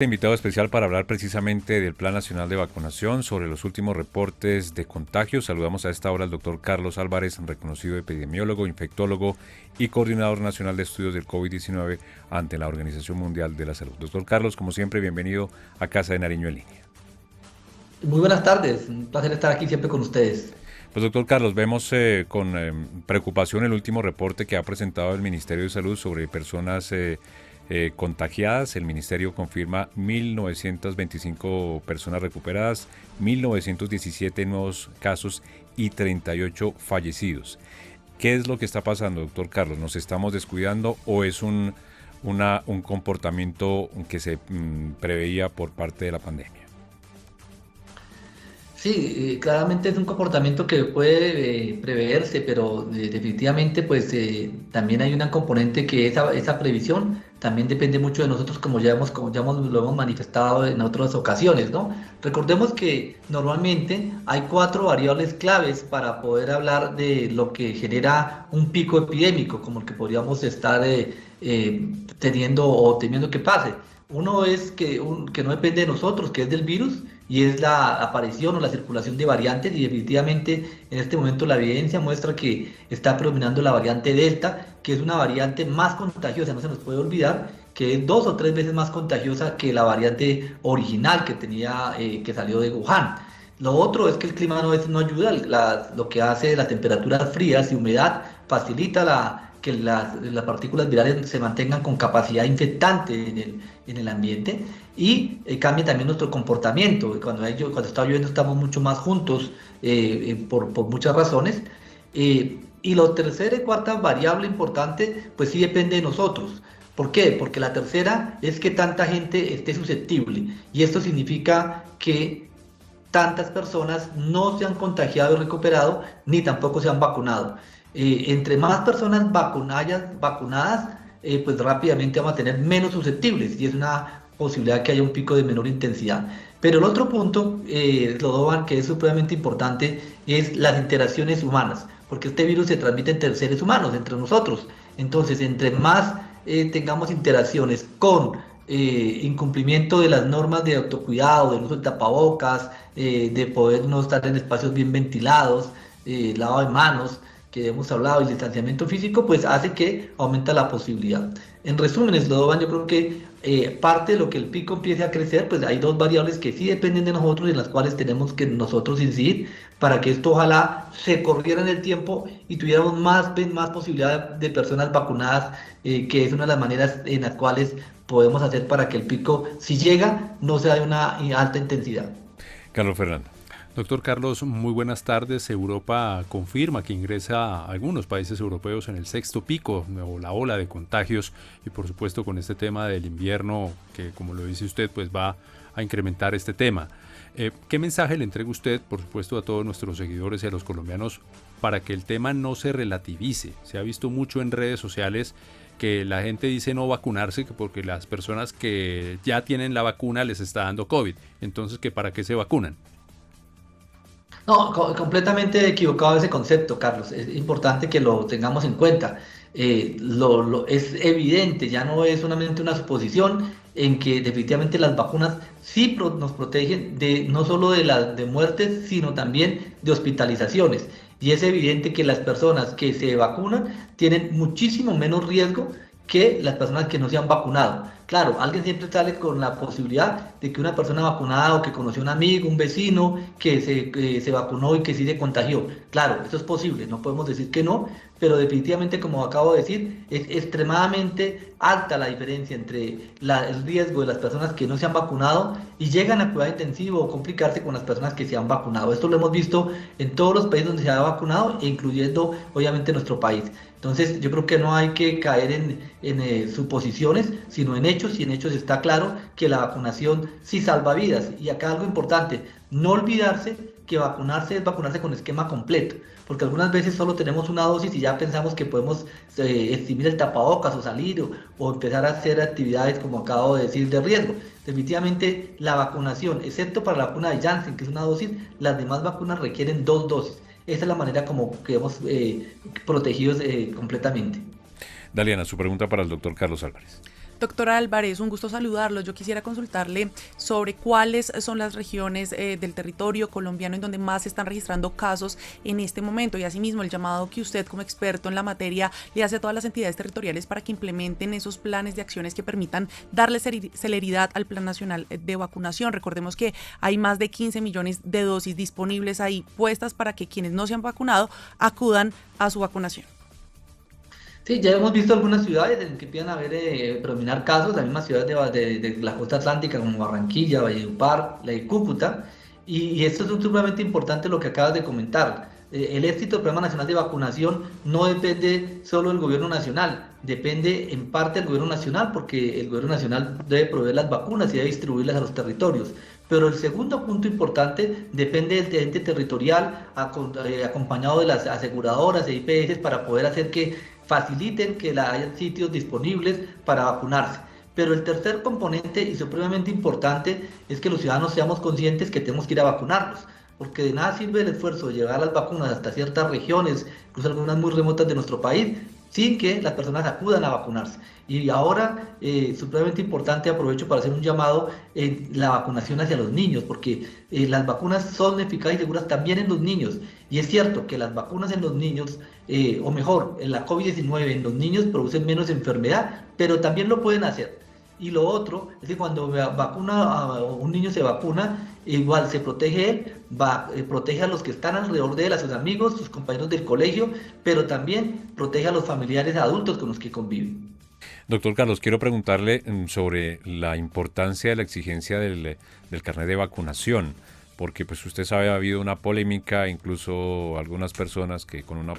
Invitado especial para hablar precisamente del Plan Nacional de Vacunación sobre los últimos reportes de contagios. Saludamos a esta hora al doctor Carlos Álvarez, reconocido epidemiólogo, infectólogo y coordinador nacional de estudios del COVID-19 ante la Organización Mundial de la Salud. Doctor Carlos, como siempre, bienvenido a Casa de Nariño en línea. Muy buenas tardes, un placer estar aquí siempre con ustedes. Pues doctor Carlos, vemos con preocupación el último reporte que ha presentado el Ministerio de Salud sobre personas contagiadas. El ministerio confirma 1.925 personas recuperadas, 1.917 nuevos casos y 38 fallecidos. ¿Qué es lo que está pasando, doctor Carlos? ¿Nos estamos descuidando o es un comportamiento que se preveía por parte de la pandemia? Sí, claramente es un comportamiento que puede preverse, pero definitivamente pues también hay una componente que esa previsión también depende mucho de nosotros lo hemos manifestado en otras ocasiones, ¿no? Recordemos que normalmente hay 4 variables claves para poder hablar de lo que genera un pico epidémico, como el que podríamos estar teniendo o temiendo que pase. Uno es que no depende de nosotros, que es del virus, y es la aparición o la circulación de variantes, y definitivamente en este momento la evidencia muestra que está predominando la variante Delta, que es una variante más contagiosa, no se nos puede olvidar, que es 2 o 3 veces más contagiosa que la variante original que salió de Wuhan. Lo otro es que el clima no ayuda, lo que hace las temperaturas frías y humedad facilita que las partículas virales se mantengan con capacidad infectante en el ambiente, y cambia también nuestro comportamiento. Cuando está lloviendo estamos mucho más juntos por muchas razones. Y la tercera y cuarta variable importante, pues sí depende de nosotros. ¿Por qué? Porque la tercera es que tanta gente esté susceptible, y esto significa que tantas personas no se han contagiado y recuperado, ni tampoco se han vacunado. Entre más personas vacunadas, pues rápidamente vamos a tener menos susceptibles, y es una posibilidad que haya un pico de menor intensidad. Pero el otro punto, Slodovan, que es supremamente importante, es las interacciones humanas, porque este virus se transmite entre seres humanos, entre nosotros. Entonces, entre más tengamos interacciones con incumplimiento de las normas de autocuidado, del uso de tapabocas, de poder no estar en espacios bien ventilados, lavado de manos, que hemos hablado, el distanciamiento físico, pues hace que aumenta la posibilidad. En resumen, Slodovan, yo creo que parte de lo que el pico empiece a crecer, pues hay 2 variables que sí dependen de nosotros y en las cuales tenemos que nosotros incidir para que esto ojalá se corriera en el tiempo y tuviéramos más posibilidad de personas vacunadas, que es una de las maneras en las cuales podemos hacer para que el pico, si llega, no sea de una alta intensidad. Carlos Fernando. Doctor Carlos, muy buenas tardes. Europa confirma que ingresa a algunos países europeos en el 6º pico o la ola de contagios, y por supuesto con este tema del invierno que, como lo dice usted, pues va a incrementar este tema. ¿Qué mensaje le entrega usted, por supuesto, a todos nuestros seguidores y a los colombianos para que el tema no se relativice? Se ha visto mucho en redes sociales que la gente dice no vacunarse porque las personas que ya tienen la vacuna les está dando COVID. Entonces, ¿que para qué se vacunan? No, completamente equivocado ese concepto, Carlos. Es importante que lo tengamos en cuenta. Es evidente, ya no es solamente una suposición, en que definitivamente las vacunas sí nos protegen no solo de muertes, sino también de hospitalizaciones. Y es evidente que las personas que se vacunan tienen muchísimo menos riesgo que las personas que no se han vacunado. Claro, alguien siempre sale con la posibilidad de que una persona vacunada o que conoció a un amigo, un vecino, que se vacunó y que sí se contagió. Claro, eso es posible, no podemos decir que no, pero definitivamente, como acabo de decir, es extremadamente alta la diferencia entre el riesgo de las personas que no se han vacunado y llegan a cuidado intensivo o complicarse con las personas que se han vacunado. Esto lo hemos visto en todos los países donde se ha vacunado, incluyendo obviamente nuestro país. Entonces, yo creo que no hay que caer en suposiciones, sino en hechos, y en hechos está claro que la vacunación sí salva vidas. Y acá algo importante, no olvidarse que vacunarse es vacunarse con esquema completo, porque algunas veces solo tenemos una dosis y ya pensamos que podemos eximir el tapabocas o salir o empezar a hacer actividades, como acabo de decir, de riesgo. Definitivamente la vacunación, excepto para la vacuna de Janssen, que es una dosis, las demás vacunas requieren 2 dosis. Esa es la manera como quedamos protegidos completamente. Daliana, su pregunta para el doctor Carlos Álvarez. Doctor Álvarez, un gusto saludarlo. Yo quisiera consultarle sobre cuáles son las regiones del territorio colombiano en donde más se están registrando casos en este momento, y asimismo el llamado que usted como experto en la materia le hace a todas las entidades territoriales para que implementen esos planes de acciones que permitan darle celeridad al Plan Nacional de Vacunación. Recordemos que hay más de 15 millones de dosis disponibles ahí puestas para que quienes no se han vacunado acudan a su vacunación. Sí, ya hemos visto algunas ciudades en que empiezan a haber predominar casos, las mismas ciudades de la costa atlántica como Barranquilla, Valledupar, la de Cúcuta, y esto es sumamente importante lo que acabas de comentar. El éxito del Programa Nacional de Vacunación no depende solo del gobierno nacional, depende en parte del gobierno nacional, porque el gobierno nacional debe proveer las vacunas y debe distribuirlas a los territorios. Pero el segundo punto importante depende del ente territorial, acompañado de las aseguradoras e IPS, para poder hacer que faciliten que haya sitios disponibles para vacunarse. Pero el tercer componente y supremamente importante es que los ciudadanos seamos conscientes que tenemos que ir a vacunarnos, porque de nada sirve el esfuerzo de llevar las vacunas hasta ciertas regiones, incluso algunas muy remotas de nuestro país, sin que las personas acudan a vacunarse. Y ahora, supremamente importante, aprovecho para hacer un llamado en la vacunación hacia los niños, porque las vacunas son eficaces y seguras también en los niños. Y es cierto que las vacunas en los niños, o mejor, en la COVID-19 en los niños producen menos enfermedad, pero también lo pueden hacer. Y lo otro es que cuando un niño se vacuna, igual se protege él, protege a los que están alrededor de él, a sus amigos, sus compañeros del colegio, pero también protege a los familiares adultos con los que conviven. Doctor Carlos, quiero preguntarle sobre la importancia de la exigencia del carnet de vacunación, porque pues usted sabe, ha habido una polémica, incluso algunas personas que con una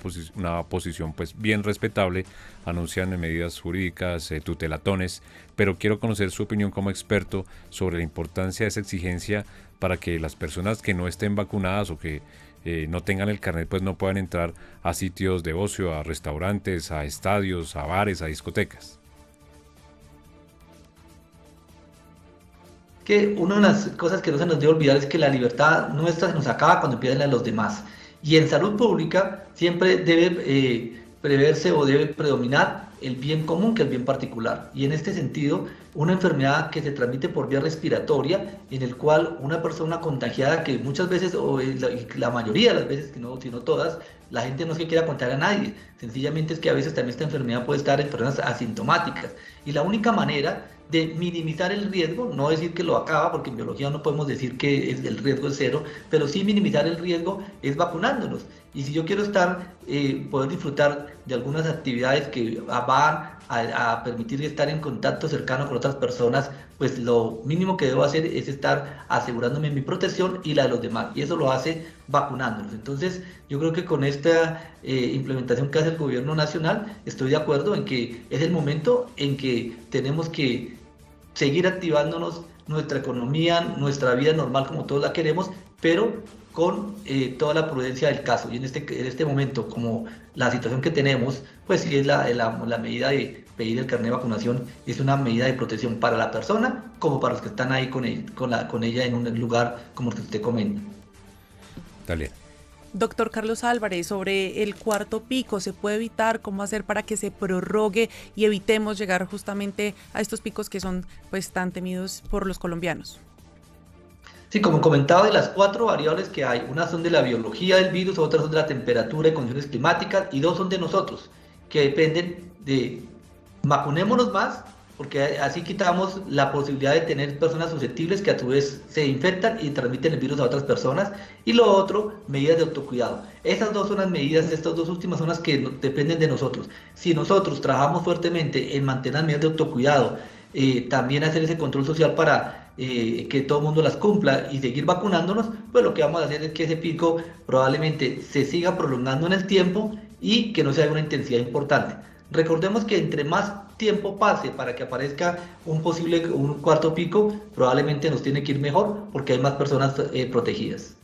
posición pues bien respetable anuncian medidas jurídicas, tutelatones, pero quiero conocer su opinión como experto sobre la importancia de esa exigencia para que las personas que no estén vacunadas o que no tengan el carnet pues no puedan entrar a sitios de ocio, a restaurantes, a estadios, a bares, a discotecas. Que una de las cosas que no se nos debe olvidar es que la libertad nuestra se nos acaba cuando empiezan la de los demás. Y en salud pública siempre debe preverse o debe predominar el bien común que el bien particular. Y en este sentido, una enfermedad que se transmite por vía respiratoria, en el cual una persona contagiada, que muchas veces, o la mayoría de las veces, si no todas, la gente no es que quiera contagiar a nadie, sencillamente es que a veces también esta enfermedad puede estar en personas asintomáticas. Y la única manera de minimizar el riesgo, no decir que lo acaba, porque en biología no podemos decir que el riesgo es cero, pero sí minimizar el riesgo es vacunándonos. Y si yo quiero poder disfrutar de algunas actividades que van a permitir estar en contacto cercano con otras personas, pues lo mínimo que debo hacer es estar asegurándome mi protección y la de los demás, y eso lo hace vacunándonos. Entonces yo creo que con esta implementación que hace el gobierno nacional, estoy de acuerdo en que es el momento en que tenemos que seguir activándonos nuestra economía, nuestra vida normal como todos la queremos, pero con toda la prudencia del caso. Y en este momento, como la situación que tenemos, pues sí es la medida de pedir el carnet de vacunación, es una medida de protección para la persona como para los que están ahí con ella en un lugar como el que usted comenta. Dale. Doctor Carlos Álvarez, sobre el cuarto pico, ¿se puede evitar? ¿Cómo hacer para que se prorrogue y evitemos llegar justamente a estos picos que son pues tan temidos por los colombianos? Sí, como comentaba, de las 4 variables que hay, unas son de la biología del virus, otras son de la temperatura y condiciones climáticas, y 2 son de nosotros, que dependen de vacunémonos más, porque así quitamos la posibilidad de tener personas susceptibles que a su vez se infectan y transmiten el virus a otras personas. Y lo otro, medidas de autocuidado. Esas 2 son las medidas, estas 2 últimas son las que dependen de nosotros. Si nosotros trabajamos fuertemente en mantener las medidas de autocuidado, también hacer ese control social para que todo el mundo las cumpla y seguir vacunándonos, pues lo que vamos a hacer es que ese pico probablemente se siga prolongando en el tiempo y que no sea de una intensidad importante. Recordemos que entre más tiempo pase para que aparezca un cuarto pico, probablemente nos tiene que ir mejor porque hay más personas protegidas.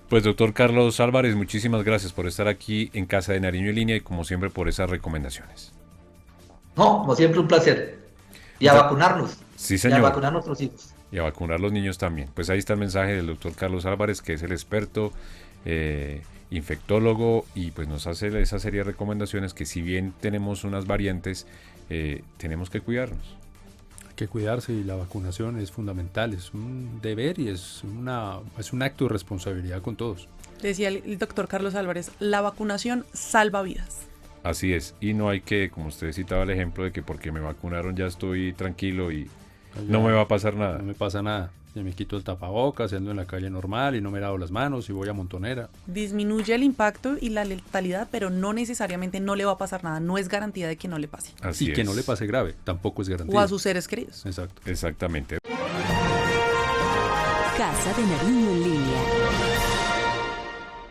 Pues doctor Carlos Álvarez, muchísimas gracias por estar aquí en Casa de Nariño en Línea y como siempre por esas recomendaciones. No, como siempre un placer. Y a vacunarnos. Sí, señor. Y a vacunar a nuestros hijos. Y a vacunar a los niños también. Pues ahí está el mensaje del doctor Carlos Álvarez, que es el experto infectólogo, y pues nos hace esa serie de recomendaciones que si bien tenemos unas variantes, tenemos que cuidarnos. Hay que cuidarse y la vacunación es fundamental, es un deber y es un acto de responsabilidad con todos. Decía el doctor Carlos Álvarez, la vacunación salva vidas. Así es, y no hay que, como usted citaba el ejemplo de que porque me vacunaron ya estoy tranquilo y no me va a pasar nada. No me pasa nada. Ya me quito el tapabocas, ando en la calle normal y no me lavo las manos y voy a montonera. Disminuye el impacto y la letalidad, pero no necesariamente no le va a pasar nada. No es garantía de que no le pase. Así y es. que no le pase grave, tampoco es garantía. O a sus seres queridos. Exacto. Exactamente. Casa de Nariño en línea.